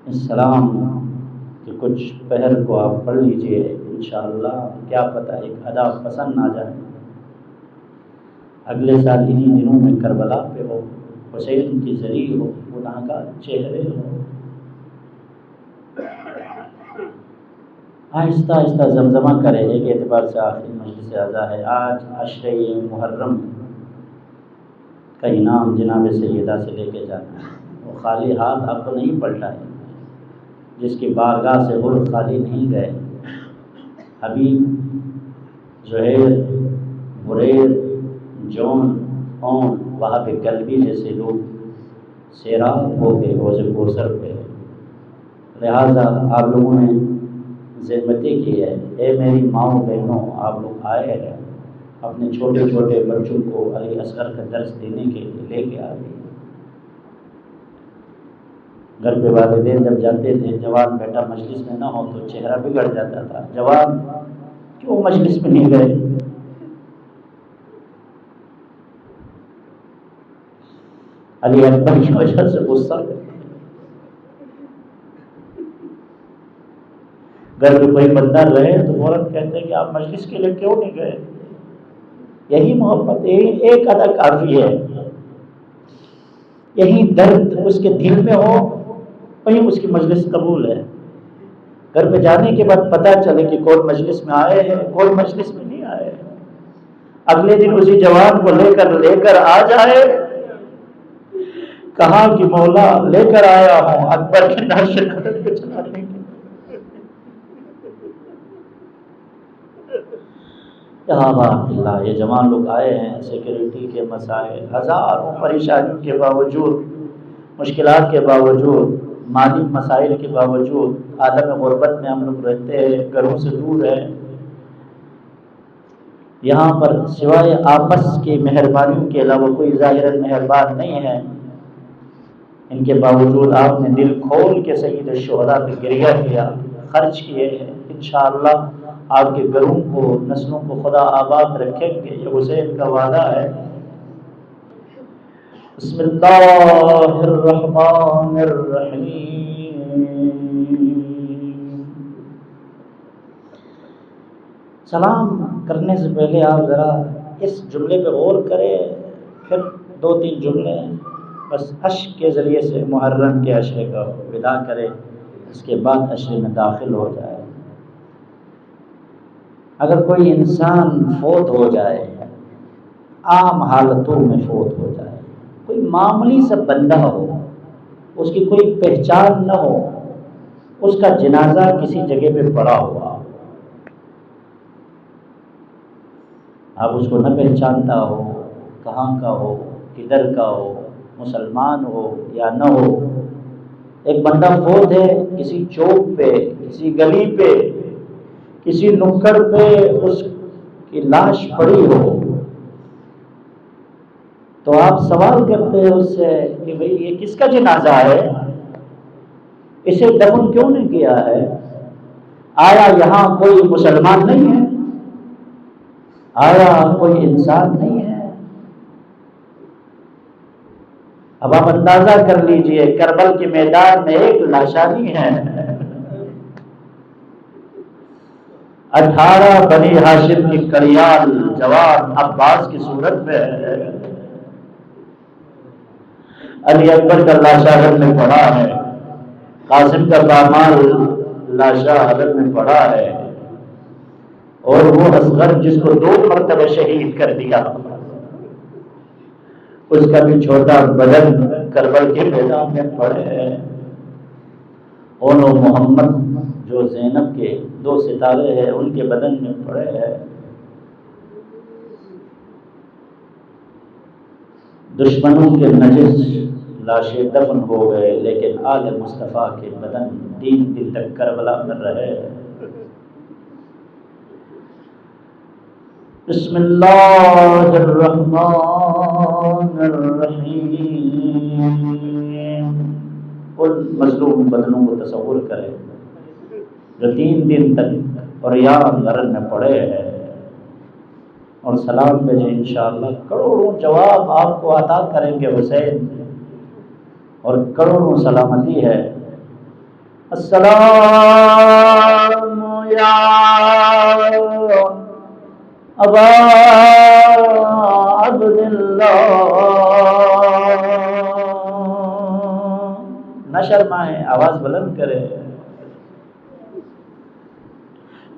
اس سلام کے کچھ پہر کو آپ پڑھ لیجئے، انشاءاللہ کیا پتہ ایک ادا پسند آ جائے. اگلے سال انہی دنوں میں کربلا پہ ہو، حسین کی زری ہو، گناہگار چہرے ہو. آہستہ آہستہ زمزمہ کرے. ایک اعتبار سے آخری مجلس عزا ہے. آج عشرہ محرم کا انعام جناب سیدہ سے لے کے جانا ہے. وہ خالی ہاتھ آپ کو نہیں پلٹائے، جس کی بارگاہ سے غر خالی نہیں گئے. حبیب، زہیر، بریر، جون، اون، وہاں پہ قلبی جیسے لوگ سیراب ہو گئے حوض کوثر پہ. لہٰذا آپ لوگوں نے زحمتیں کی ہے. اے میری ماؤں بہنوں، آپ لوگ آئے ہیں، اپنے چھوٹے چھوٹے بچوں کو علی اصغر کا درس دینے کے لیے لے کے آ گئے. گھر پہ والدین جب جاتے تھے، جوان بیٹا مجلس میں نہ ہو تو چہرہ بگڑ جاتا تھا. جوان کیوں مجلس میں نہیں گئے؟ علی اکبر کی وجہ سے غصہ کرتے. گھر میں کوئی بندہ رہے تو فوراً کہتے ہیں کہ آپ مجلس کے لیے کیوں نہیں گئے؟ یہی محبت، ایک ادا کافی ہے. یہی درد اس کے دل میں ہو، وہی اس کی مجلس قبول ہے. گھر پہ جانے کے بعد پتہ چلے کہ کون مجلس میں آئے ہیں، کون مجلس میں نہیں آئے. اگلے دن اسی جوان کو لے کر آ جائے، کہا کہ مولا لے کر آیا ہوں اکبر کے نعش قدم پہ چلانے کے. یہاں بات اللہ، یہ جوان لوگ آئے ہیں، سیکیورٹی کے مسائل، ہزاروں پریشانیوں کے باوجود، مشکلات کے باوجود، مالی مسائل کے باوجود، عالم غربت میں ہم لوگ رہتے ہیں، گھروں سے دور ہیں. یہاں پر سوائے آپس کی مہربانیوں کے علاوہ کوئی ظاہراً مہربان نہیں ہے. ان کے باوجود آپ نے دل کھول کے سید الشہداء پہ گریہ کیا، خرچ کیے ہیں. انشاءاللہ آپ کے گھروں کو، نسلوں کو خدا آباد رکھیں گے، یہ حسین کا وعدہ ہے. بسم اللہ الرحمن الرحیم. سلام کرنے سے پہلے آپ ذرا اس جملے پہ غور کریں، پھر 2-3 جملے بس اشک کے ذریعے سے محرم کے عشرے کا وداع کرے، اس کے بعد عشرے میں داخل ہو جائے. اگر کوئی انسان فوت ہو جائے، عام حالتوں میں فوت ہو جائے، کوئی معمولی سا بندہ ہو، اس کی کوئی پہچان نہ ہو، اس کا جنازہ کسی جگہ پہ پڑا ہوا، آپ اس کو نہ پہچانتا ہو، کہاں کا ہو، کدھر کا ہو، مسلمان ہو یا نہ ہو، ایک بندہ فوت ہے، کسی چوک پہ، کسی گلی پہ، کسی نکڑ پہ اس کی لاش پڑی ہو، تو آپ سوال کرتے ہیں اس سے کہ بھئی یہ کس کا جنازہ ہے؟ اسے دفن کیوں نہیں کیا ہے؟ آیا یہاں کوئی مسلمان نہیں ہے؟ آیا کوئی انسان نہیں ہے؟ اب آپ اندازہ کر لیجئے، کربل کے میدان میں ایک لاشانی ہے، 18 بنی ہاشم کی کڑیال جوان عباس کی صورت میں ہے. علی اکبر کا لاشا حرم میں پڑا ہے، قاسم کا داماد لاشا حرم میں پڑا ہے، اور وہ اصغر جس کو 2 مرتبہ شہید کر دیا، اس کا بھی چھوٹا بدن کربل کے میدان میں پڑے ہیں. اور محمد جو زینب کے 2 ستارے ہیں ان کے بدن میں پڑے ہیں. دشمنوں کے نجس لاشیں دفن ہو گئے، لیکن آل مصطفیٰ کے بدن 3 دن تک کربلا میں رہے. بسم اللہ الرحمن الرحیم. ان مظلوم بدنوں کو تصور کریں جو 3 دن تک عریان نرن میں پڑے ہیں، اور سلام بھیجیں. انشاءاللہ کروڑوں جواب آپ کو عطا کریں گے حسین، اور کروڑوں سلامتی ہے. السلام یا ابا عبداللہ. نہ شرمائیں، آواز بلند کرے،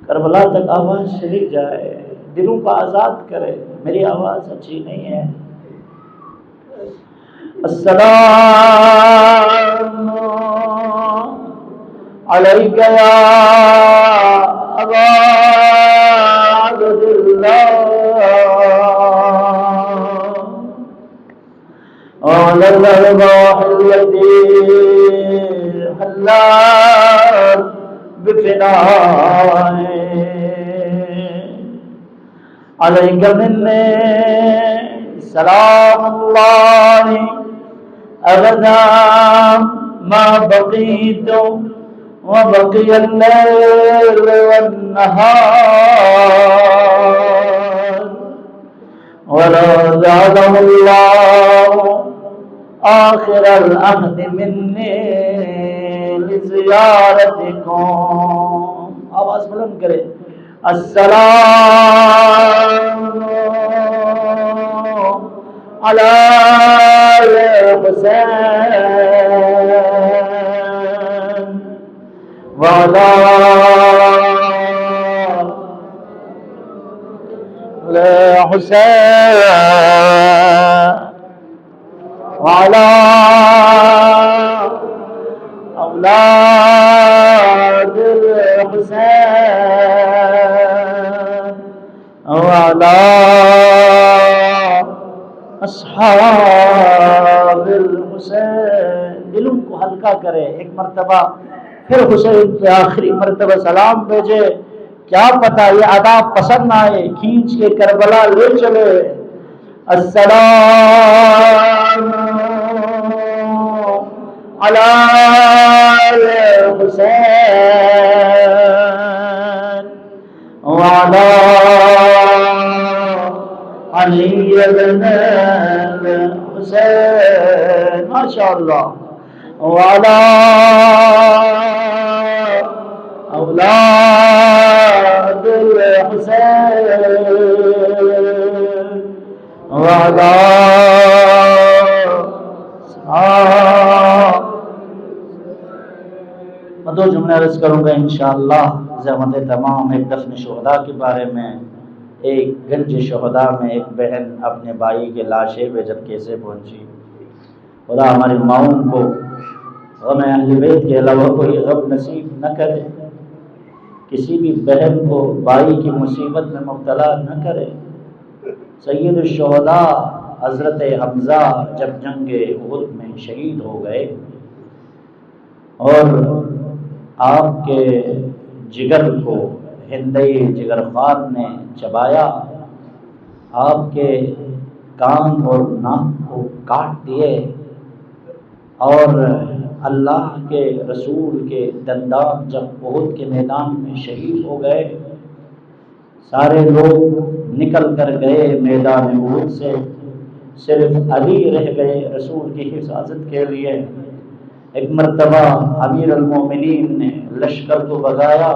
کربلا تک آواز چلی جائے، دلوں کو آزاد کرے. میری آواز اچھی نہیں ہے. السلام علیک یا ابا عبداللہ علی الارواح التي حلت بفنائه عليك مني سلام الله أبدا ما بقيت وبقي الليل والنهار ولا زاده الله آخر العهد مني لزيارتكم آواز بلند کرے السلام علی الحسین وعلی الحسین وعلی اولاد الحسین وعلی اصحاب الحسین. دلوں کو ہلکا کرے. ایک مرتبہ پھر حسین پہ آخری مرتبہ سلام بھیجے. کیا پتا یہ ادا پسند آئے, کھینچ کے کربلا لے چلے. السلام علی الحسین وعلی علی بن الحسین ماشاءاللہ وعلی اولاد الحسین وعلی میں دو جملے عرض کروں گا انشاءاللہ. زحمت تمام ایک دفن شہداء کے بارے میں. ایک گنج شہداء میں ایک بہن اپنے بھائی کے لاشے پہ جب کیسے پہنچی. خدا ہماری ماؤں کو غم اہل بیت کے علاوہ کوئی غم نصیب نہ کرے. کسی بھی بہن کو بھائی کی مصیبت میں مبتلا نہ کرے. سید الشہداء حضرت حمزہ جب جنگ احد میں شہید ہو گئے اور آپ کے جگر کو ہندی جگر خار نے چبایا, آپ کے کان اور ناک کو کاٹ دیے اور اللہ کے رسول کے دندان جب احد کے میدان میں شہید ہو گئے, سارے لوگ نکل کر گئے میدان احد سے, صرف علی رہ گئے رسول کی حفاظت کے لیے. ایک مرتبہ امیر المومنین نے لشکر کو بھگایا,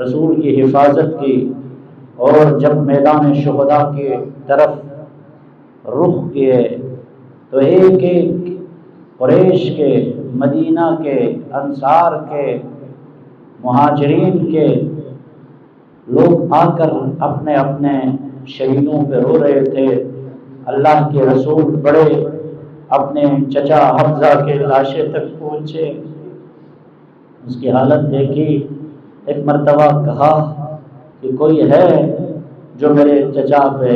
رسول کی حفاظت کی, اور جب میدان شہداء کی طرف رخ کیے تو ایک ایک قریش کے, مدینہ کے, انصار کے, مہاجرین کے لوگ آ کر اپنے اپنے شہیدوں پہ رو رہے تھے. اللہ کے رسول بڑے اپنے چچا حمزہ کے لاشے تک پہنچے, اس کی حالت دیکھی. ایک مرتبہ کہا کہ کوئی ہے جو میرے چچا پہ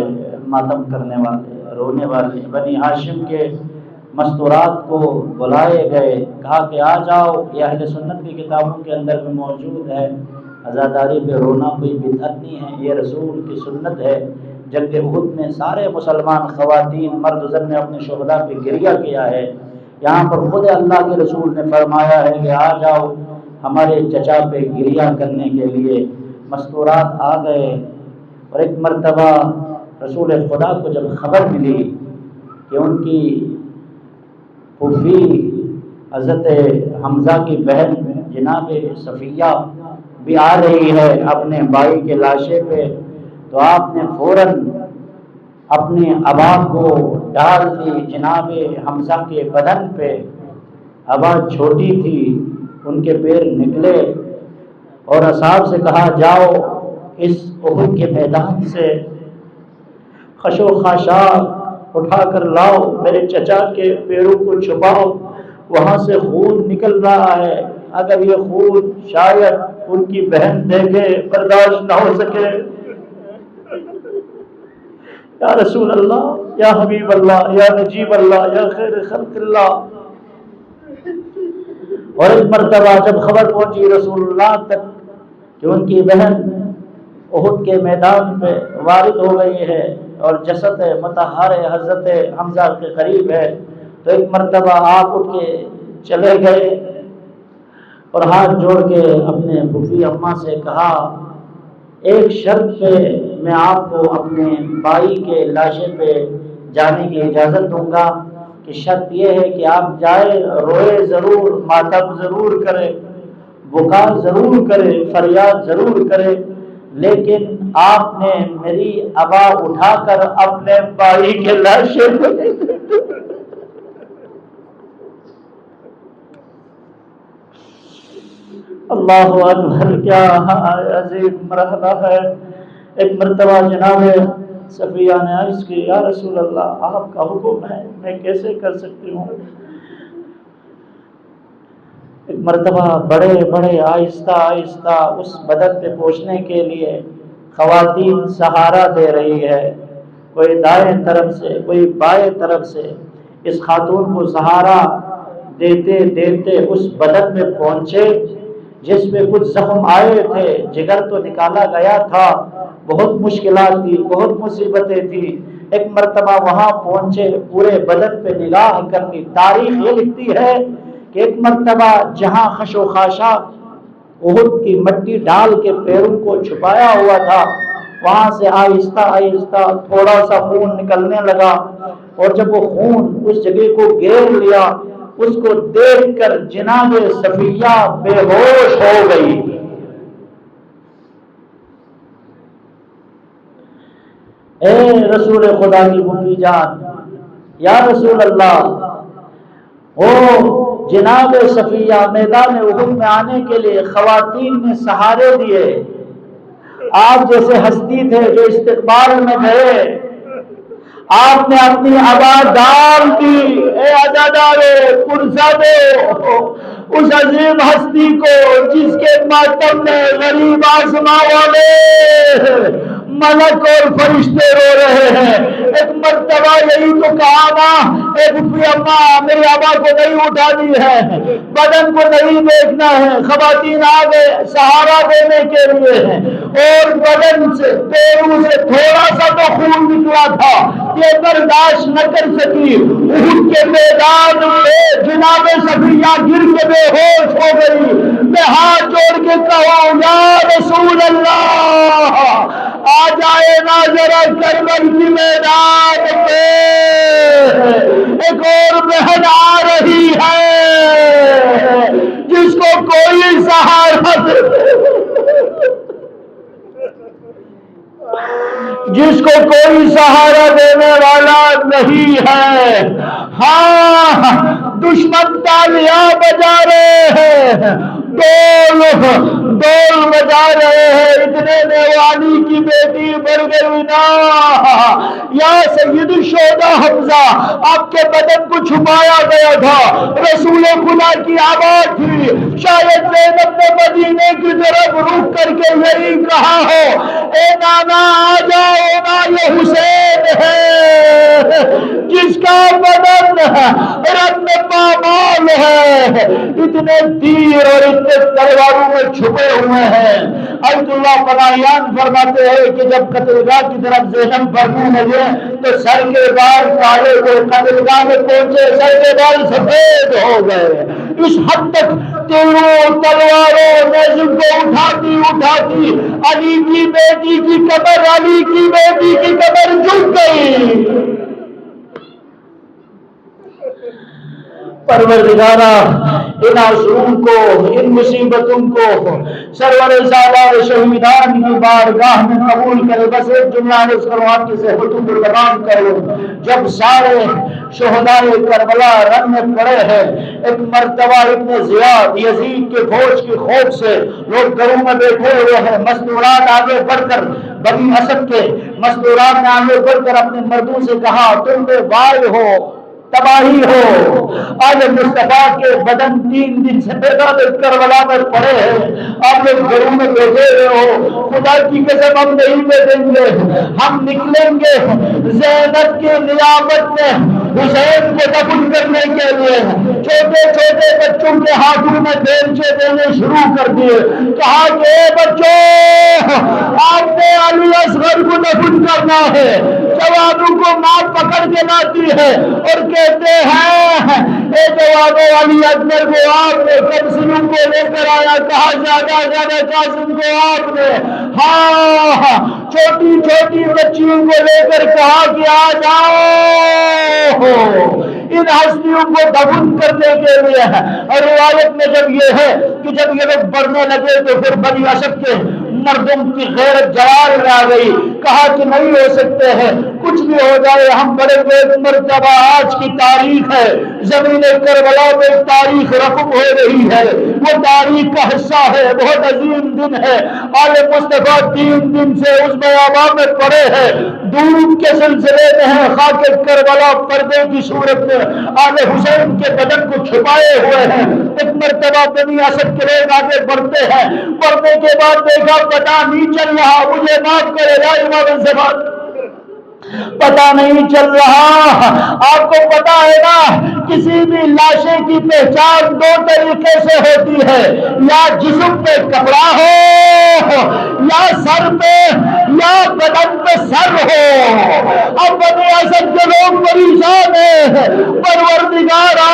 ماتم کرنے والے, رونے والے. بنی ہاشم کے مستورات کو بلائے گئے, کہا کہ آ جاؤ, یہ اہل سنت کی کتابوں کے اندر بھی موجود ہے, عزاداری پہ رونا کوئی بدعت نہیں ہے, یہ رسول کی سنت ہے. جنگ احد میں سارے مسلمان خواتین مرد و زن نے اپنے شہداء پہ گریہ کیا ہے. یہاں پر خود اللہ کے رسول نے فرمایا ہے کہ آ جاؤ ہمارے چچا پہ گریہ کرنے کے لیے. مستورات آ گئے. اور ایک مرتبہ رسول خدا کو جب خبر ملی کہ ان کی پھوپھی حضرت حمزہ کی بہن جناب صفیہ بھی آ رہی ہے اپنے بھائی کے لاشے پہ, تو آپ نے فوراً اپنے ابا کو ڈال دی جناب حمزہ کے بدن پہ. ابا چھوٹی تھی, ان کے پیر نکلے اور اصحاب سے کہا جاؤ اس احد کے میدان سے خشو خاشاک اٹھا کر لاؤ, میرے چچا کے پیروں کو چھپاؤ, وہاں سے خون نکل رہا ہے. اگر یہ خون شاید ان کی بہن دیکھے برداشت نہ ہو سکے. یا رسول اللہ, یا حبیب اللہ, یا نجیب اللہ, یا خیر خلق اللہ. اور ایک مرتبہ جب خبر پہنچی رسول اللہ تک کہ ان کی بہن احد کے میدان پہ وارد ہو گئی ہے اور جسد مطہر حضرت حمزہ کے قریب ہے, تو ایک مرتبہ آپ اٹھ کے چلے گئے اور ہاتھ جوڑ کے اپنے پھوپھی اماں سے کہا ایک شرط پہ میں آپ کو اپنے بھائی کے لاشے پہ جانے کی اجازت دوں گا, کہ شرط یہ ہے کہ آپ جائے, روئے ضرور, ماتم ضرور کرے, بکا ضرور کرے، فریاد ضرور کرے، لیکن آپ نے میری ابا اٹھا کر اپنے بھائی کے لاشے اللہ اکبر، کیا عظیم مرحلہ ہے۔ ایک مرتبہ جناب صفیہ نے عرض کی، یا رسول اللہ آپ کا حکم ہے، میں کیسے کر سکتی ہوں؟ ایک مرتبہ بڑے بڑے آہستہ آہستہ اس بدن پہ پہنچنے کے لیے خواتین سہارا دے رہی ہے، کوئی دائیں طرف سے کوئی بائیں طرف سے، اس خاتون کو سہارا دیتے دیتے اس بدن میں پہنچے جس میں کچھ زخم آئے تھے، جگر تو نکالا گیا تھا، بہت مشکلات تھی، بہت مصیبتیں تھی۔ ایک مرتبہ وہاں پہنچے، پورے بدن پہ نگاہ کرنی، تاریخ یہ لکھتی ہے کہ ایک مرتبہ جہاں خش و خاشاک احد کی مٹی ڈال کے پیروں کو چھپایا ہوا تھا، وہاں سے آہستہ آہستہ تھوڑا سا خون نکلنے لگا، اور جب وہ خون اس جگہ کو گھیر لیا، اس کو دیکھ کر جناب صفیہ بے ہوش ہو گئی۔ اے رسول خدا کی مفی جان، یا رسول اللہ، جناب صفیہ میدان احد میں آنے کے لیے خواتین نے سہارے دیے، آپ جیسے ہستی تھے جو استقبال میں گئے، آپ نے اپنی آواز ڈال دی، اے عزادارو، پرزادو، اس عظیم ہستی کو جس کے ماتم میں غریب آسماں والے ملک اور فرشتے رو رہے ہیں۔ ایک مرتبہ یہی تو کہا نا، اے پھپھی اماں، میری آبا کو نہیں اٹھانی ہے، بدن کو نہیں دیکھنا ہے۔ خواتین آ گئے سہارا دینے کے لیے، اور بدن سے پیروں سے تھوڑا سا تو خون نکلا تھا، یہ برداشت نہ کر سکی، احد کے میدان میں جناب صفیہ گر کے بے ہوش ہو گئی۔ میں ہاتھ جوڑ کے کہوں، یا رسول اللہ، آ جائے نا ذرا کربل کی میدان پہ، ایک اور بہن آ رہی ہے جس کو کوئی سہارا دینے والا نہیں ہے۔ ہاں، دشمن تالیاں بجا رہے ہیں، ڈول بجا رہے ہیں، اتنے میں والی کی بیٹی مر گئی نا، یا سید الشہداء حمزہ، آپ کے بدن کو چھپایا گیا تھا، رسول خدا کی آواز تھی، شاید زینب نے مدینے کی طرف رخ کر کے یہی کہا ہو، اے نانا آ جاؤ نا، یہ حسین ہے جس کا بدن رنگ پامال ہے، اتنے تیر اور اتنے تلواروں میں چھپے ہوئے ہیں۔ عبد اللہ پناہیان فرماتے ہیں کہ جب قتلگاہ کی طرف زینب بڑھنے لگے تو سر کے بال کالے ہوئے، قتلگاہ میں پہنچے سر کے بال سفید ہو گئے۔ اس حد تک تیروں تلواروں نیزوں کو اٹھاتی علی کی بیٹی کی قبر، علی کی بیٹی کی قبر جھک گئی۔ پروردگارا، ان عصوم کو، ان مصیبتوں کو سرور سالار شہیدان کی بارگاہ میں قبول کرے۔ بس ایک جملہ عرض کرو، آپ کی صحبتوں کو تمام کرو۔ جب سارے شہداء کربلا رن میں پڑے ہیں، ایک مرتبہ ابن زیاد یزید کے فوج کی خوف سے لوگ گھروں میں بیٹھے ہوئے ہیں، مستورات آگے بڑھ کر، بنی اسد کے مستورات نے آگے بڑھ کر اپنے مردوں سے کہا، تم بے وائل ہو، تباہی ہو، آج مصطفیٰ کے بدن 3 دن سے میدان کربلا میں پڑے ہیں، آپ لوگ گھروں میں بیٹھے ہوئے ہو، خدا کی قسم ہم نہیں بیٹھیں گے، ہم نکلیں گے زینب کی نیابت میں حسین کو دفن کرنے کے لیے۔ چھوٹے چھوٹے بچوں کے ہاتھوں میں بیلچے دینے شروع کر دیے، کہا کہ اے بچوں، آپ نے علی اصغر کو دفن کرنا ہے۔ جوانوں کو ماں پکڑ کے لاتی ہے اور کہتے ہیں، اے جوانوں، علی اصغر کو آپ نے، قاسم کو لے کر آیا، کہا زیادہ قاسم کو آپ نے، ہاں، چھوٹی چھوٹی بچیوں کو لے کر کہا کہ آ جاؤ، ان ہستیوں کو دفن کرنے کے لیے ہے۔ اور روایت میں جب یہ ہے کہ جب یہ لوگ بڑھنے لگے تو پھر بنی اسد کے مردم کی غیرت جوال میں آ گئی، کہا کہ نہیں ہو سکتے ہیں، کچھ بھی ہو جائے ہم بڑے گے۔ مرتبہ آج کی تاریخ ہے، زمین کربلا میں تاریخ رقم ہو رہی ہے، وہ تاریخ کا حصہ ہے، بہت عظیم دن ہے۔ آل مصطفیٰ 3 دن سے اس بیاباں میں پڑے ہیں، دودھ کے سلسلے میں ہے، خاک کربلا پردے کی صورت میں آل حسین کے بدن کو چھپائے ہوئے ہیں۔ ایک مرتبہ بنی اسد کے لوگ آگے بڑھتے ہیں، بڑھنے کے بعد دیکھا پتہ نہیں چل رہا، مجھے معاف کرے گا امام زمان، پتہ نہیں چل رہا۔ آپ کو پتہ ہے نا کسی بھی لاشے کی پہچان 2 طریقے سے ہوتی ہے، یا جسم پہ کپڑا ہو، یا سر پہ، یا بدن پہ سر ہو۔ اب بنی اسد کے لوگ پریشان ہیں، پروردگارا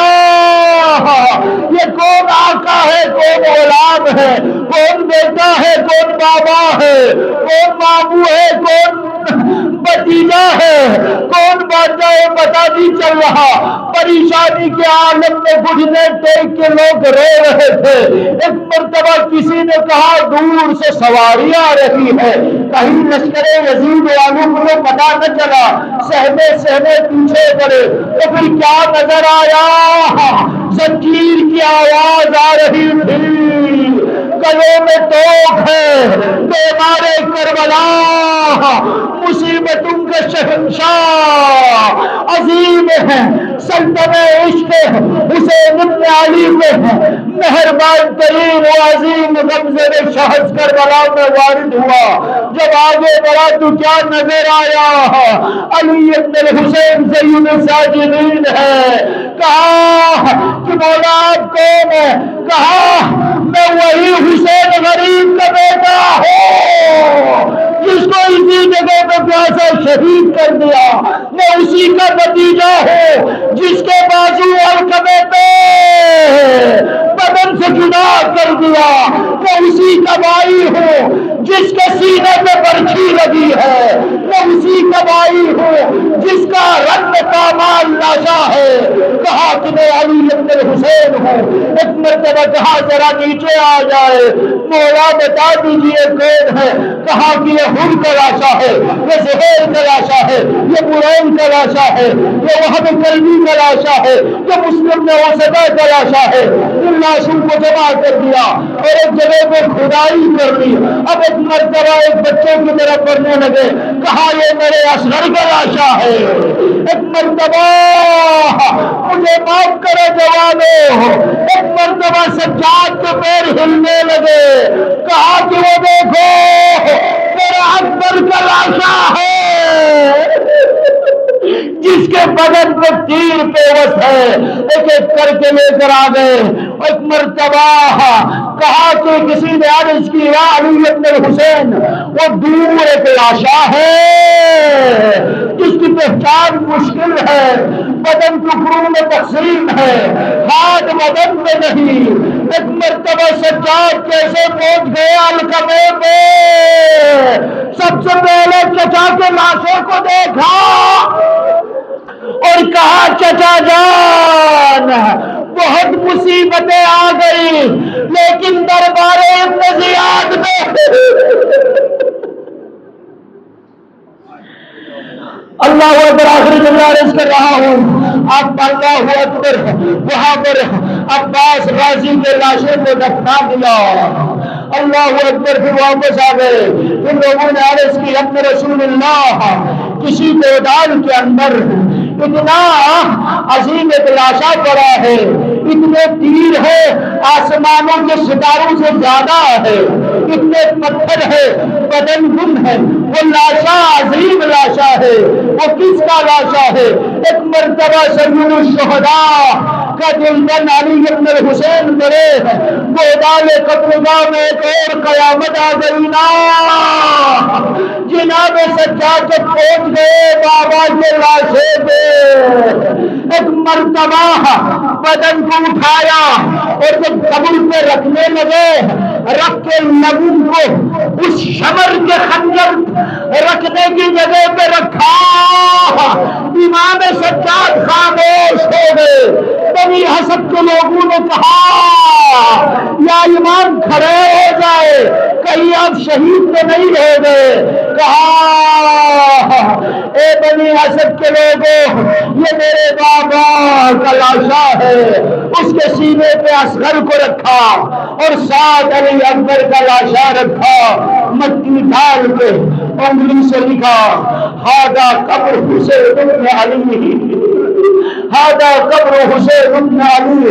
یہ کون آقا ہے، کون غلام ہے، کون بیٹا ہے، کون بابا ہے، کون ماموں ہے، کون بتیجا ہے، کون بادشاہ ہے، پتہ نہیں چل رہا۔ پریشانی کے عالم میں گھٹنے ٹیک کے لوگ رو رہے تھے۔ ایک مرتبہ کسی نے کہا دور سے سواری آ رہی ہے، کہیں لشکر یزید والوں کو پتہ نہ چلا، سہمے سہمے پیچھے پڑے تو پھر کیا نظر آیا؟ زنجیر کی آواز آ رہی تھی، گلوں میں توق ہے، بیمار کربلا، مصیبتوں کے شہنشاہ عظیم ہے، سلطنت عشق حسین بن علی پہ مہربان ترین و عظیم غمزہ شخص کربلا میں وارد ہوا۔ جب آگے بڑھا تو کیا نظر آیا؟ علی بن الحسین سید الساجدین ہے۔ کہا کہ مولا آپ کون ہے؟ کہا میں وہی حسین غریب کا بیٹا ہوں جس کو اسی جگہ پہ پیاسا شہید کر دیا، میں اسی کا نتیجہ ہوں جس کے بازو اور کمے پہ بدن سے جدا کر دیا، میں اسی کا بھائی ہوں جس کے سینے پہ برچھی لگی ہے، میں اسی کا بھائی ہوں جس کا رنگ پامال لاشا ہے۔ کہا کہ میں علی بن الحسین ہوں۔ ایک مرتبہ کہا ذرا نیچے آ جائے، مولا بتا دیجئے کون ہے؟ کہا کہ یہ ہر کا لاشا ہے، یہ زہیر کا لاشا ہے، یہ برین کا لاشا ہے، یہ وہب کلبی کا لاشا ہے، یہ مسلم نواسطہ کا لاشا ہے۔ ان لاشوں کو جمع کر دیا اور ایک جگہ پہ کھدائی کر دی۔ اب ایک مرتبہ ایک بچے کی طرف بڑھنے لگے، کہا یہ میرے اصغر کا لاشا ہے۔ ایک مرتبہ مجھے معاف کرے جوانو، ایک مرتبہ سجاد کے پیر ہلنے لگے، کہا کہ وہ دیکھو میرا اکبر کا لاشا ہے جس کے بدن پہ تیر پیوست ہے۔ ایک ایک کر کے لے کر آ گئے۔ ایک مرتبہ کہا کہ کسی نے عرض کی یا علی بن الحسین وہ دور ایک لاشا ہے جس کی پہچان مشکل ہے، بدن ٹکڑوں میں تقسیم ہے، ہاتھ بدن میں نہیں۔ ایک مرتبہ سجاد کیسے پہنچ گئے القمے پہ؟ سب سے پہلے چچا کے لاشوں کو دیکھا اور کہا چچا جان بہت مصیبتیں آ گئی لیکن دربار ابن زیاد میں اللہ اکبر آخری جملہ عرض کر رہا ہوں، آپ اللہ اکبر، وہاں پر عباس غازی کے لاشوں کو دفنا دیا، اللہ اکبر، پھر واپس آ گئے۔ پھر لوگوں نے عرض کی ہم نے رسول اللہ کسی میدان کے اندر اتنا عظیم ایک لاشا پڑا ہے، اتنے تیر ہے آسمانوں کے ستاروں سے زیادہ ہے، اتنے پتھر ہے، بدن گم ہے، وہ لاشا عظیم لاشا ہے، وہ کس کا لاشا ہے؟ ایک مرتبہ سید الشہداء کا دلبن علی بن الحسین کرے گودال قتلگاہ میں ایک اور قیامت آ گئی نا، جناب سجاد جب پہنچ گئے بابا کے لاشے پہ، ایک مرتبہ بدن کو اٹھایا اور جب قبر پہ رکھنے لگے رکھ کے لبوں کو اس شمر کے خنجر رکھنے کی جگہ پہ رکھا، امام سجاد خاموش ہو گئے۔ بنی اسد کے لوگوں نے کہا یا امام کھڑے ہو جائے، کہیں آپ شہید تو نہیں ہو گئے؟ کہا اے بنی اسد کے لوگوں، یہ میرے بابا کا لاشا ہے۔ اس کے سینے پہ اصغر کو رکھا اور ساتھ علی اکبر کا لاشا رکھا، مٹی ڈال کے انگلی سے لکھا ہاذا قبر حسین بن علی، ہاذا قبر حسین بن علی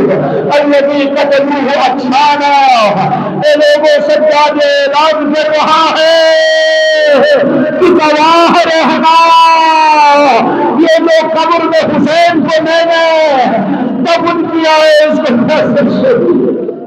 الذی قتلوہ اطفالا۔ اے لوگوں، سجاد اعلان کر رہا ہے کہ گواہ رہنا، یہ جو قبر میں حسین کو میں نے دفن کیا ہے اس کو